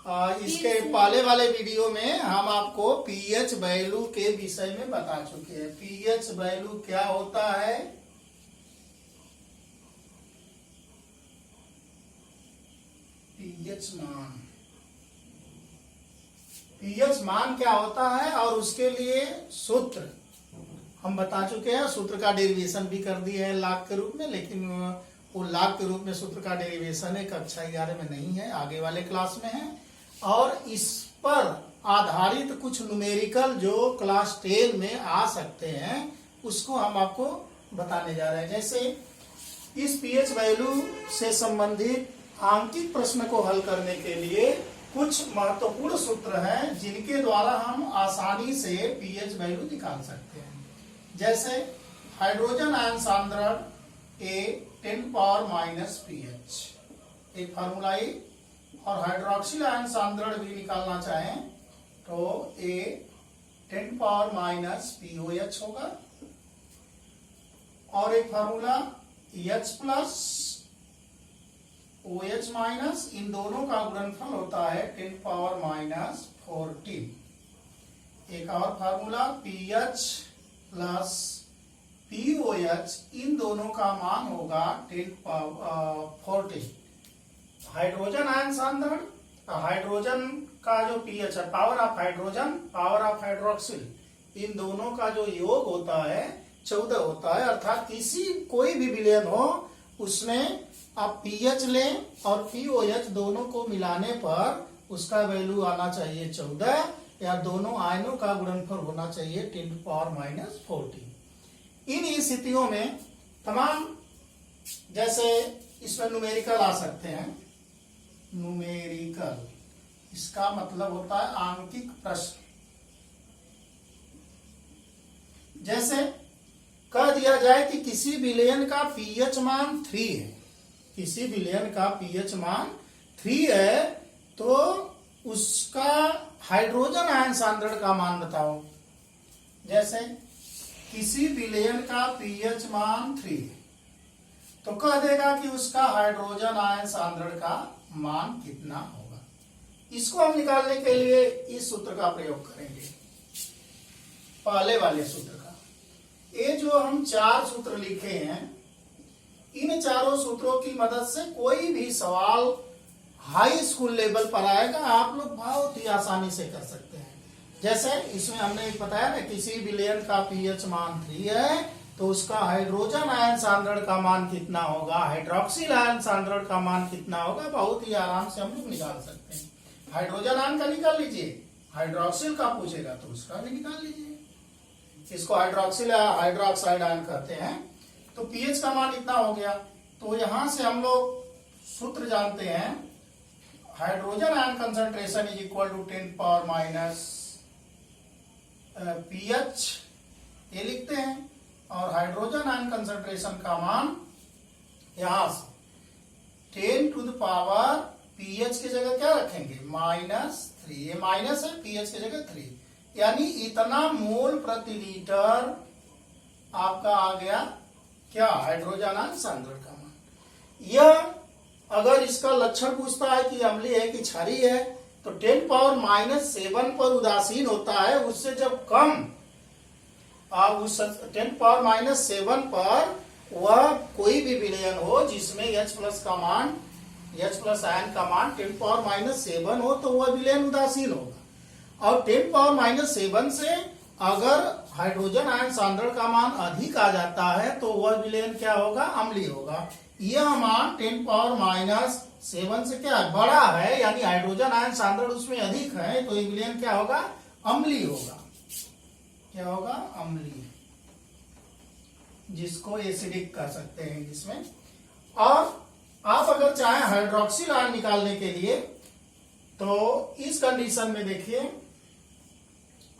इसके पहले वाले वीडियो में हम आपको पीएच वैल्यू के विषय में बता चुके हैं। पीएच वैल्यू क्या होता है, पीएच मान, पीएच मान क्या होता है और उसके लिए सूत्र हम बता चुके हैं। सूत्र का डेरिवेशन भी कर दिए है लाग के रूप में, लेकिन वो लाग के रूप में सूत्र का डेरिवेशन है कक्षा 11 में नहीं है, आगे वाले क्लास में है। और इस पर आधारित कुछ न्यूमेरिकल जो क्लास 10 में आ सकते हैं उसको हम आपको बताने जा रहे हैं। जैसे इस पीएच वैल्यू से संबंधित आंकिक प्रश्न को हल करने के लिए कुछ महत्वपूर्ण सूत्र हैं जिनके द्वारा हम आसानी से पीएच वैल्यू निकाल सकते हैं। जैसे हाइड्रोजन आयन सांद्रण A 10⁻⁻⁻ pH एक फार्मूला है, और हाइड्रोक्सिल आयन सांद्रण भी निकालना चाहें तो A 10⁻⁻⁻ POH होगा, और एक formula H plus OH minus, इन दोनों का गुणनफल होता है 10⁻⁻14। एक और फार्मूला PH प्लस POH, इन दोनों का मान होगा 10⁻14। हाइड्रोजन आयन सांद्रण, हाइड्रोजन का जो पीएच है, power of hydrogen, power of hydroxyl, इन दोनों का जो योग होता है 14 होता है। अर्थात किसी कोई भी विलयन हो उसमें आप पीएच लें और पीओएच दोनों को मिलाने पर उसका वैल्यू आना चाहिए 14, या दोनों आयनों का गुणनफल होना चाहिए 10⁻⁻14। इन स्थितियों में तमाम, जैसे इसमें न्यूमेरिकल आ सकते हैं। न्यूमेरिकल इसका मतलब होता है आंकिक प्रश्न। जैसे कह दिया जाए कि किसी विलयन का पीएच मान 3 है, किसी विलयन का पीएच मान 3 है, तो उसका हाइड्रोजन आयन सांद्रण का मान बताओ। जैसे किसी विलयन का पीएच मान 3 है तो कह देगा कि उसका हाइड्रोजन आयन सांद्रण का मान कितना होगा। इसको हम निकालने के लिए इस सूत्र का प्रयोग करेंगे, पहले वाले सूत्र का। ये जो हम 4 सूत्र लिखे हैं, इन चारों सूत्रों की मदद से कोई भी सवाल हाई स्कूल लेवल पर आएगा, आप लोग बहुत ही आसानी से कर सकते हैं। जैसे इसमें हमने बताया ना, किसी विलयन का पीएच मान 3 है तो उसका हाइड्रोजन आयन सांद्रण का मान कितना होगा, हाइड्रोक्सिल आयन सांद्रण का मान कितना होगा, बहुत ही आराम से हम लोग निकाल सकते हैं। हाइड्रोजन आयन का निकाल लीजिए, हाइड्रोक्सिल का पूछेगा तो उसका भी निकाल लीजिए। इसको हाइड्रोक्सिल या हाइड्रोक्साइड आयन कहते हैं। तो पीएच का मान इतना हो गया, तो यहां से हम लोग सूत्र जानते हैं, hydrogen ion concentration is equal to 10⁻⁻⁻ pH, ये लिखते हैं। और हाइड्रोजन आयन कंसंट्रेशन का मान यहां से 10 टू द पावर पीएच की जगह क्या रखेंगे, -3, ये माइनस है, पीएच की जगह 3, यानी इतना मोल प्रति लीटर आपका आ गया क्या, हाइड्रोजन आयन सांद्रण का मान। यह अगर इसका लक्षण पूछता है कि अम्लीय है कि क्षारीय है, तो 10⁻⁻7 पर उदासीन होता है, उससे जब कम उस 10⁻⁻7 पर वह कोई भी विलयन हो जिसमें H प्लस का मान, H प्लस आयन का मान 10⁻⁻7 हो तो वह विलयन उदासीन होगा। और 10⁻⁻7 से अगर हाइड्रोजन आयन सांद्रण का मान अधिक आ जाता है तो वह विलयन क्या होगा, अम्लीय होगा। यह मान 10⁻⁻7 से क्या बड़ा है, यानी हाइड्रोजन आयन सांद्रण उसमें अधिक है, तो ये विलयन क्या होगा, अम्लीय होगा। क्या होगा, अम्लीय, जिसको एसिडिक कह सकते हैं इंग्लिश में। और आप अगर चाहें हाइड्रोक्सिल आयन निकालने के लिए, तो इस कंडीशन में देखिए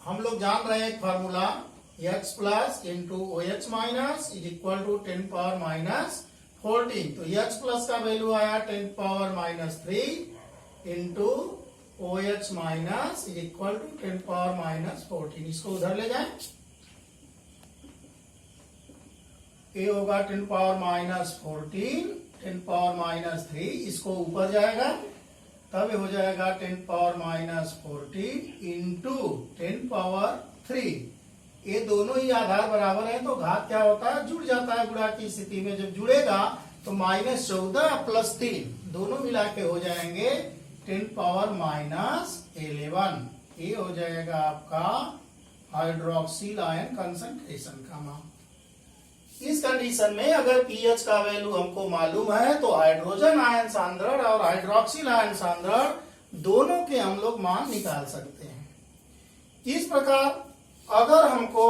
हम लोग जान रहे हैं एक formula, H plus into OH minus is equal to 10⁻⁻14। तो H प्लस का वैल्यू आया 10⁻⁻3 into OH minus is equal to 10⁻⁻14। इसको उधर ले जाएं, ये होगा 10⁻⁻14, 10⁻⁻3, इसको ऊपर जाएगा तब हो जाएगा 10 पावर -40 इंटू 10 पावर 3। ये दोनों ही आधार बराबर है तो घात क्या होता है, जुड़ जाता है। गुणा की स्थिति में जब जुड़ेगा तो -14 प्लस 3 दोनों मिला के हो जाएंगे 10 पावर -11। ये हो जाएगा आपका हाइड्रोक्सिल आयन कंसंट्रेशन का मान। इस कंडीशन में अगर पीएच का वैल्यू हमको मालूम है तो हाइड्रोजन आयन सांद्रण और हाइड्रोक्सिल आयन सांद्रण दोनों के हम लोग मान निकाल सकते हैं। इस प्रकार अगर हमको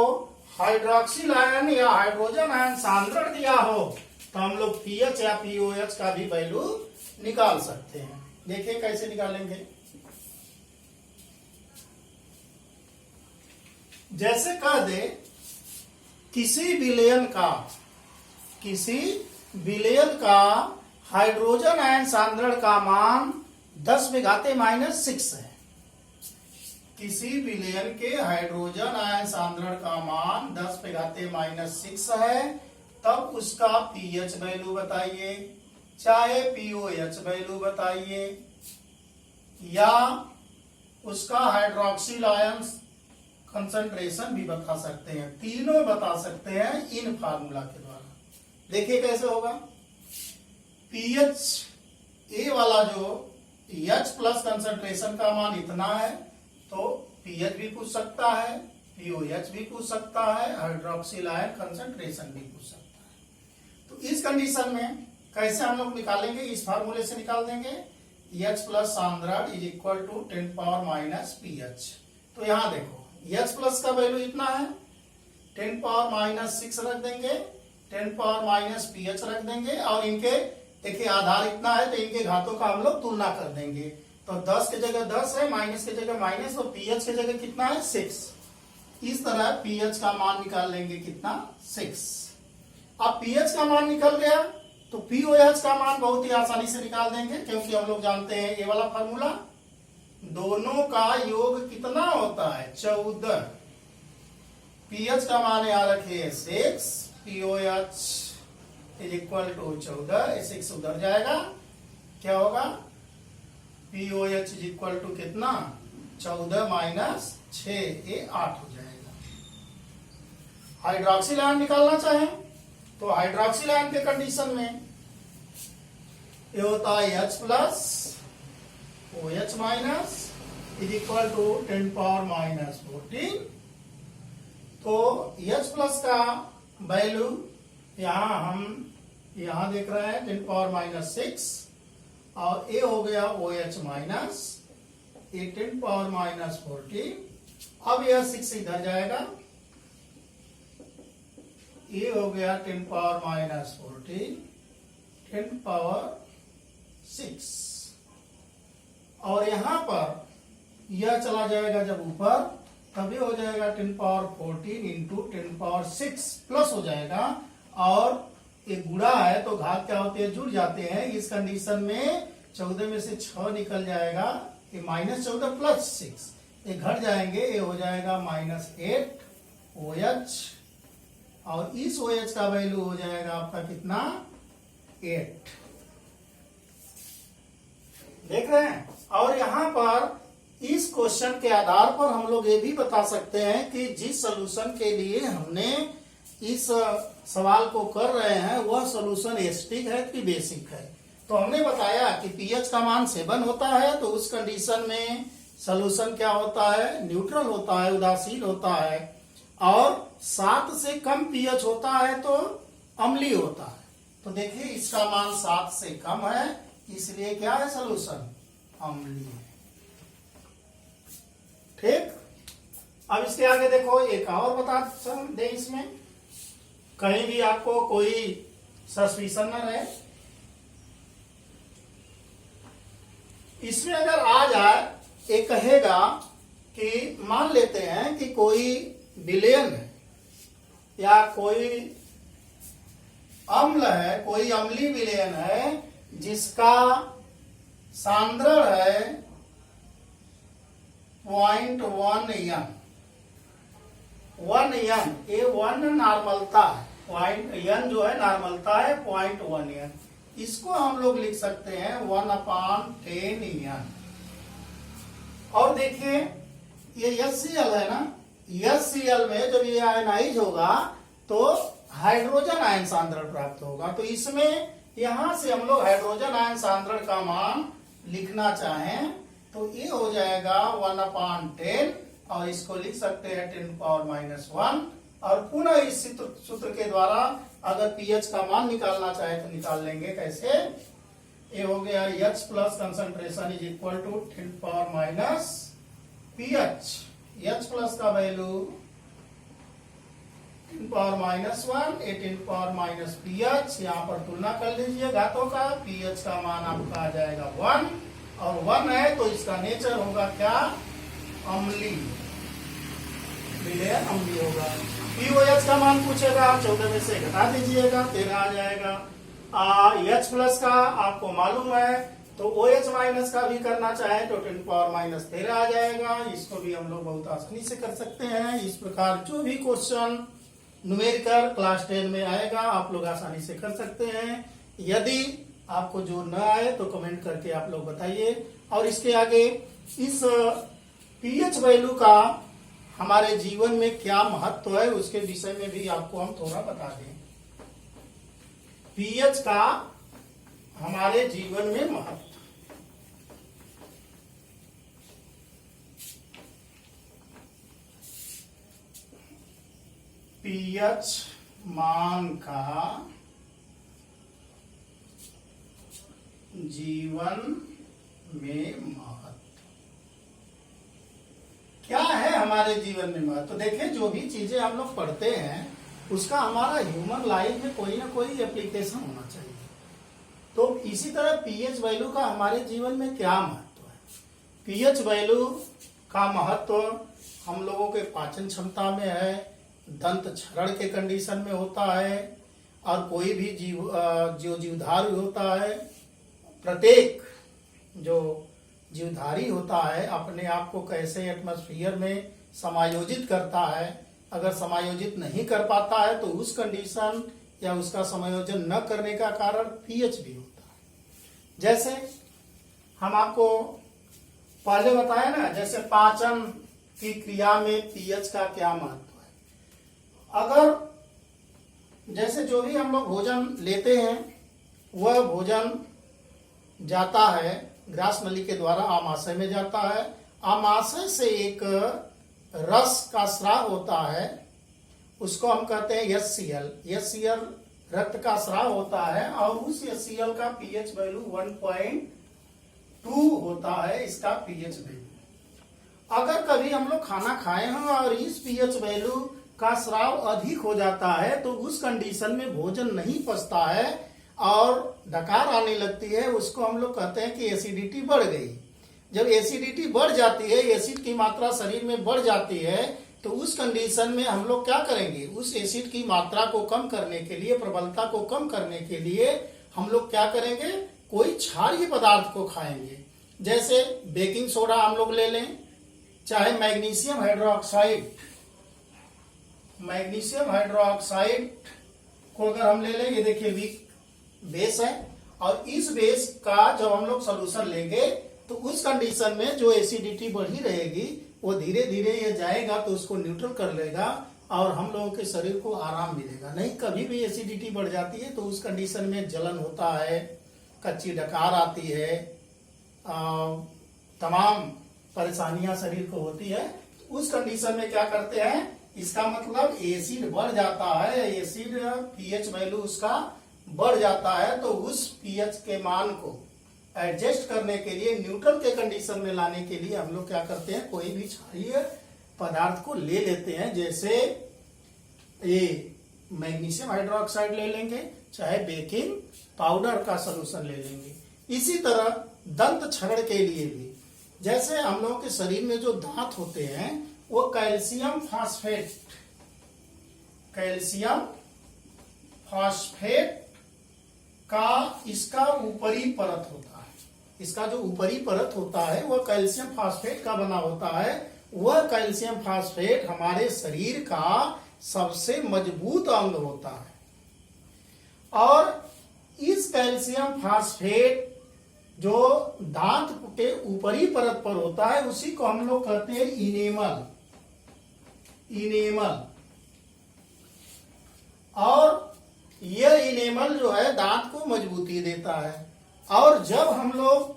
हाइड्रोक्सिल आयन या हाइड्रोजन आयन सांद्रण दिया हो तो हम लोग पीएच या पीओएच का भी वैल्यू निकाल सकते हैं। देखिए कैसे निकालेंगे। जैसे कह दे किसी विलयन का हाइड्रोजन आयन सांद्रण का मान 10⁻⁻⁶ है। किसी विलयन के हाइड्रोजन आयन सांद्रण का मान 10⁻⁻⁶ है, तब उसका पीएच वैल्यू बताइए, चाहे पीओएच वैल्यू बताइए, या उसका हाइड्रोक्सिल आयन कंसंट्रेशन भी बता सकते हैं। तीनों बता सकते हैं इन फार्मूला के द्वारा। देखिए कैसे होगा। पीएच ए वाला जो एच प्लस कंसंट्रेशन का मान इतना है तो पीएच भी पूछ सकता है, पीओएच भी पूछ सकता है, हाइड्रोक्सिल आयन कंसंट्रेशन भी पूछ सकता है। तो इस कंडीशन में कैसे हम लोग निकालेंगे, इस फार्मूले से निकाल देंगे। एच प्लस सांद्रण is equal to 10 power minus pH. तो यहां देखो एच प्लस का वैल्यू इतना है, 10 पावर -6 रख देंगे, 10 पावर माइनस पीएच रख देंगे, और इनके देखिए आधार इतना है तो इनके घातों का हम लोग तुलना कर देंगे। तो 10 की जगह 10 है, माइनस की जगह माइनस, तो पीएच की जगह कितना है 6। इस तरह पीएच का मान निकाल लेंगे कितना 6। अब पीएच का मान निकल गया तो पीओएच का मान बहुत ही आसानी से निकाल देंगे, क्योंकि हम लोग जानते हैं ये वाला फॉर्मूला, दोनों का योग कितना होता है 14। पीएच का मान याद रखिए 6, पीओएच इज इक्वल टू 14, 6 उधर जाएगा, क्या होगा पीओएच इज इक्वल टू कितना 14 माइनस 6, ये 8 हो जाएगा। हाइड्रोक्सिल आयन निकालना चाहें तो हाइड्रोक्सिल आयन के कंडीशन में ये होता है H plus OH minus is equal to 10 power -14। तो H प्लस का वैल्यू यहां देख रहे हैं 10 पावर -6, और ए हो गया OH माइनस, ये 10 पावर -14। अब यह 6 इधर जाएगा, ये हो गया 10 पावर -14, 10 पावर 6, और यहां पर यह चला जाएगा जब ऊपर, तभी हो जाएगा 10 पावर 14 इंटू 10 पावर 6 प्लस हो जाएगा, और ये गुणा है तो घात क्या होते हैं, जुड़ जाते हैं। इस कंडीशन में 14 में से 6 निकल जाएगा, ये -14 प्लस 6 ये घट जाएंगे, ये हो जाएगा -8 OH, और इस OH का वैल्यू हो जाएगा आपका कितना 8। देख रहे हैं। और यहां पर इस क्वेश्चन के आधार पर हम लोग ये भी बता सकते हैं कि जिस सोल्यूशन के लिए हमने इस सवाल को कर रहे हैं वह सोल्यूशन एसिडिक है कि बेसिक है। तो हमने बताया कि पीएच का मान 7 होता है, तो उस कंडीशन में सोल्यूशन क्या होता है, न्यूट्रल होता है, उदासीन होता है, और 7 से कम पीएच होता है तो अम्लीय होता है। तो देखिए इसका मान 7 से कम है, इसलिए क्या है सोल्यूशन अम्लीय है। ठीक। अब इसके आगे देखो एक और बता दे, इसमें कहीं भी आपको कोई सस्पिशन न रहे। इसमें अगर आ जाए, ये कहेगा कि मान लेते हैं कि कोई विलयन है या कोई अम्ल है, कोई अम्लीय विलयन है जिसका सांद्रण है 0.1 N। 1 N, ये 1 नॉर्मलता है, N जो है नॉर्मलता है 0.1 N। इसको हम लोग लिख सकते हैं 1/10 N। और देखिए ये HCl है ना, HCl में जब ये आयनाइज होगा तो हाइड्रोजन आयन सांद्रण प्राप्त होगा। तो इसमें यहां से हम लोग हाइड्रोजन आयन सांद्रण का मान लिखना चाहें तो ये हो जाएगा 1/10 और इसको लिख सकते हैं 10⁻⁻1। और पुनः इस सूत्र के द्वारा अगर पीएच का मान निकालना चाहे तो निकाल लेंगे। कैसे? ये हो गया H plus concentration is equal to 10⁻pH। H plus का वैल्यू 10⁻1 10⁻pH। यहाँ पर तुलना कर लीजिए घातों का। pH का मान आपका आ जाएगा 1 और 1 है तो इसका नेचर होगा क्या? अम्लीय, विलयन अम्लीय होगा। pOH का मान पूछेगा, 14 में से घटा दीजिएगा 13 आ जाएगा। H प्लस का आपको मालूम है तो OH माइनस का भी करना चाहे तो 10⁻−13 आ जाएगा। इसको भी हम लोग बहुत आसानी से कर सकते हैं। इस प्रकार जो भी क्वेश्चन न्यूमेरिकल क्लास 10 में आएगा आप लोग आसानी से कर सकते हैं। यदि आपको जो न आए तो कमेंट करके आप लोग बताइए। और इसके आगे इस पीएच वैल्यू का हमारे जीवन में क्या महत्व है उसके विषय में भी आपको हम थोड़ा बता दें। पीएच का हमारे जीवन में महत्व, पीएच मान का जीवन में महत्व क्या है? हमारे जीवन में महत्व तो देखिए, जो भी चीजें हम लोग पढ़ते हैं उसका हमारा ह्यूमन लाइफ में कोई ना कोई एप्लीकेशन होना चाहिए। तो इसी तरह पीएच वैल्यू का हमारे जीवन में क्या महत्व है? पीएच वैल्यू का महत्व हम लोगों के पाचन क्षमता में है, दंत क्षरण के कंडीशन में होता है, और कोई भी जो जीवधारी होता है, प्रत्येक जो जीवधारी होता है अपने आप को कैसे एटमॉस्फेयर में समायोजित करता है। अगर समायोजित नहीं कर पाता है तो उस कंडीशन या उसका समायोजन न करने का कारण पीएच भी होता है। जैसे हम आपको पहले बताया ना, जैसे पाचन की क्रिया में पीएच का क्या महत्व है। अगर जैसे जो भी हम लोग भोजन लेते हैं वह भोजन जाता है ग्रास नली के द्वारा आमाशय में जाता है। आमाशय से एक रस का स्राव होता है, उसको हम कहते हैं HCl। HCl रक्त का स्राव होता है और उस HCl का पीएच वैल्यू 1.2 होता है, इसका पीएच वैल्यू। अगर कभी हम लोग खाना खाए हों और इस पीएच वैल्यू का स्राव अधिक हो जाता है तो उस कंडीशन में भोजन नहीं पचता है और डकार आने लगती है, उसको हम लोग कहते हैं कि एसिडिटी बढ़ गई। जब एसिडिटी बढ़ जाती है, एसिड की मात्रा शरीर में बढ़ जाती है, तो उस कंडीशन में हम लोग क्या करेंगे? उस एसिड की मात्रा को कम करने के लिए, प्रबलता को कम करने के लिए हम लोग क्या करेंगे? कोई क्षारीय पदार्थ को खाएंगे। जैसे बेकिंग सोडा हम लोग ले लें, चाहे मैग्नीशियम हाइड्रोक्साइड, मैग्नीशियम हाइड्रोक्साइड को अगर हम ले लें, ये देखिए वीक बेस है, और इस बेस का जब हम लोग सोल्यूशन लेंगे तो उस कंडीशन में जो एसिडिटी बढ़ी रहेगी वो धीरे धीरे ये जाएगा तो उसको न्यूट्रल कर लेगा और हम लोगों के शरीर को आराम मिलेगा। नहीं, कभी भी एसिडिटी बढ़ जाती है तो उस कंडीशन में जलन होता है, कच्ची डकार आती है, तमाम परेशानियां शरीर को होती है। उस कंडीशन में क्या करते हैं? इसका मतलब एसिड बढ़ जाता है, एसिड पीएच वैल्यू उसका बढ़ जाता है, तो उस पीएच के मान को एडजस्ट करने के लिए, न्यूट्रल के कंडीशन में लाने के लिए हम लोग क्या करते हैं? कोई भी क्षारीय पदार्थ को ले लेते हैं। जैसे ये मैग्नीशियम हाइड्रोक्साइड ले लेंगे, चाहे बेकिंग पाउडर का सोल्यूशन ले लेंगे। इसी तरह दंत क्षरण के लिए भी, जैसे हम लोगों के शरीर में जो दांत होते हैं वो कैल्शियम फास्फेट, कैल्शियम फास्फेट का इसका ऊपरी परत होता है। इसका जो ऊपरी परत होता है वह कैल्शियम फास्फेट का बना होता है। वह कैल्शियम फास्फेट हमारे शरीर का सबसे मजबूत अंग होता है और इस कैल्शियम फास्फेट जो दांत के ऊपरी परत पर होता है उसी को हम लोग कहते हैं इनेमल। और यह इनेमल जो है दांत को मजबूती देता है। और जब हम लोग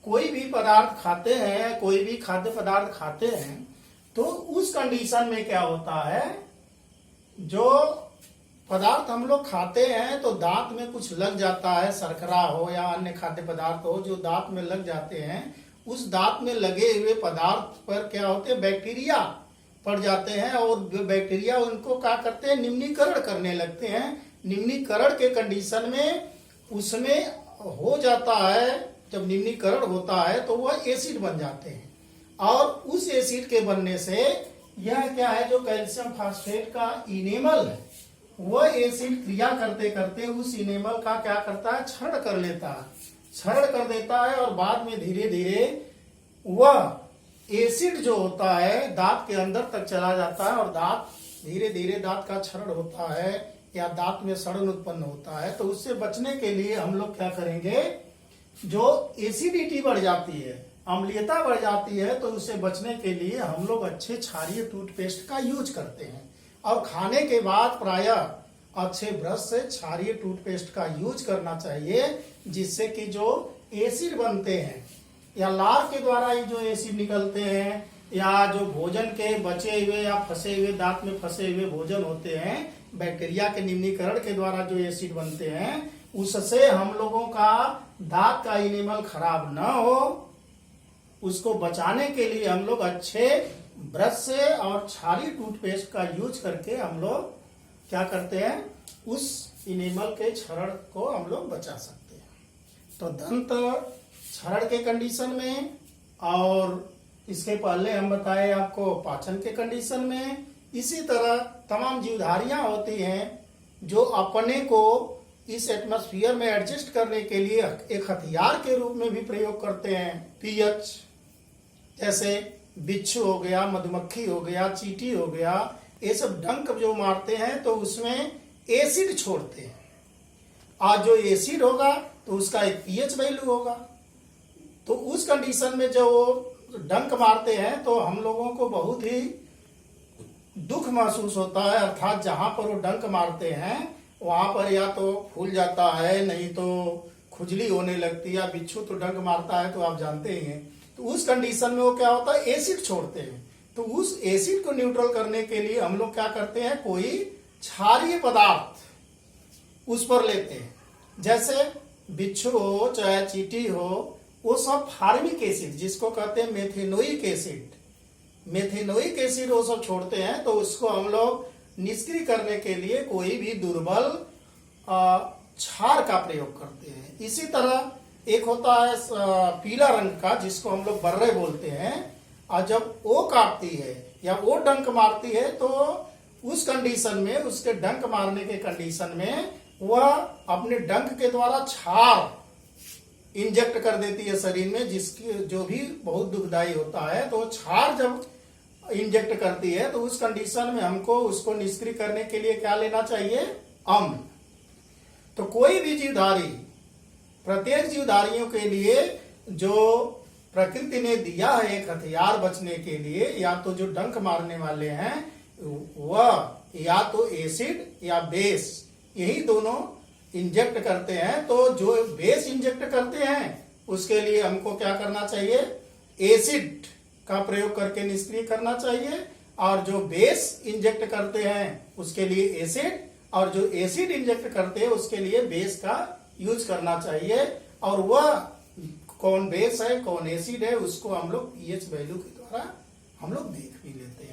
कोई भी पदार्थ खाते हैं, कोई भी खाद्य पदार्थ खाते हैं, तो उस कंडीशन में क्या होता है, जो पदार्थ हम लोग खाते हैं तो दांत में कुछ लग जाता है, शर्करा हो या अन्य खाद्य पदार्थ हो जो दांत में लग जाते हैं, उस दांत में लगे हुए पदार्थ पर क्या होते हैं, बैक्टीरिया पड़ जाते हैं। और बैक्टीरिया उनको क्या करते हैं, निम्नीकरण करने लगते हैं। निम्नीकरण के कंडीशन में उसमें हो जाता है, जब निम्नीकरण होता है तो वह एसिड बन जाते हैं। और उस एसिड के बनने से यह क्या है, जो कैल्शियम फास्फेट का इनेमल है, वह एसिड क्रिया करते करते उस इनेमल का क्या करता है, क्षरण कर लेता है, क्षरण कर देता है। और बाद में धीरे धीरे वह एसिड जो होता है दांत के अंदर तक चला जाता है और दांत धीरे धीरे दांत का क्षरण होता है या दांत में सड़न उत्पन्न होता है। तो उससे बचने के लिए हम लोग क्या करेंगे, जो एसिडिटी बढ़ जाती है, अम्लीयता बढ़ जाती है, तो उससे बचने के लिए हम लोग अच्छे क्षारीय टूथपेस्ट का यूज करते हैं। और खाने के बाद प्रायः अच्छे ब्रश से क्षारीय टूथपेस्ट का यूज करना चाहिए, जिससे कि जो एसिड बनते हैं या लार के द्वारा ही जो एसिड निकलते हैं, या जो भोजन के बचे हुए या फंसे हुए दांत में फंसे हुए भोजन होते हैं, बैक्टीरिया के निम्नीकरण के द्वारा जो एसिड बनते हैं, उससे हम लोगों का दांत का इनेमल खराब न हो, उसको बचाने के लिए हम लोग अच्छे ब्रश से और क्षारीय टूथपेस्ट का यूज करके हम लोग क्या करते हैं, उस इनेमल के क्षरण को हम लोग बचा सकते हैं। तो दंत क्षरण के कंडीशन में, और इसके पहले हम बताए आपको पाचन के कंडीशन में, इसी तरह तमाम जीवधारियां होती हैं जो अपने को इस एटमॉस्फेयर में एडजस्ट करने के लिए एक हथियार के रूप में भी प्रयोग करते हैं। पीएच, जैसे बिच्छू हो गया, मधुमक्खी हो गया, चींटी हो गया, ये सब डंक जो मारते हैं तो उसमें एसिड छोड़ते हैं। आज जो एसिड होगा तो उसका एक पीएच वैल्यू होगा। तो उस कंडीशन में जो डंक मारते हैं तो हम लोगों को बहुत ही दुख महसूस होता है। अर्थात जहां पर वो डंक मारते हैं वहां पर या तो फूल जाता है, नहीं तो खुजली होने लगती है। या बिच्छू तो डंक मारता है तो आप जानते ही हैं। तो उस कंडीशन में वो क्या होता है, एसिड छोड़ते हैं। तो उस एसिड को न्यूट्रल करने के लिए हम लोग क्या करते हैं, कोई क्षारीय पदार्थ उस पर लेते हैं। जैसे बिच्छू हो चाहे चींटी हो, वो सब फार्मिक एसिड, जिसको कहते हैं मेथेनोइक एसिड, मेथेनोइक एसिड वो सब छोड़ते हैं। तो उसको हम लोग निष्क्रिय करने के लिए कोई भी दुर्बल क्षार का प्रयोग करते हैं। इसी तरह एक होता है पीला रंग का, जिसको हम लोग बर्रे बोलते हैं, और जब वो काटती है या वो डंक मारती है तो उस कंडीशन में, उसके डंक मारने के कंडीशन में, वह अपने डंक के द्वारा क्षार इंजेक्ट कर देती है शरीर में, जिसकी जो भी बहुत दुखदायी होता है। तो क्षार जब इंजेक्ट करती है तो उस कंडीशन में हमको उसको निष्क्रिय करने के लिए क्या लेना चाहिए, अम्ल। तो कोई भी जीवधारी, प्रत्येक जीवधारियों के लिए जो प्रकृति ने दिया है एक हथियार बचने के लिए, या तो जो डंक मारने वाले हैं वह या तो एसिड या बेस, यही दोनों इंजेक्ट करते हैं। तो जो बेस इंजेक्ट करते हैं उसके लिए हमको क्या करना चाहिए, एसिड का प्रयोग करके निष्क्रिय करना चाहिए। और जो बेस इंजेक्ट करते हैं उसके लिए एसिड, और जो एसिड इंजेक्ट करते हैं उसके लिए बेस का यूज करना चाहिए। और वह कौन बेस है कौन एसिड है उसको हम लोग पीएच वैल्यू के द्वारा हम लोग देख भी लेते हैं।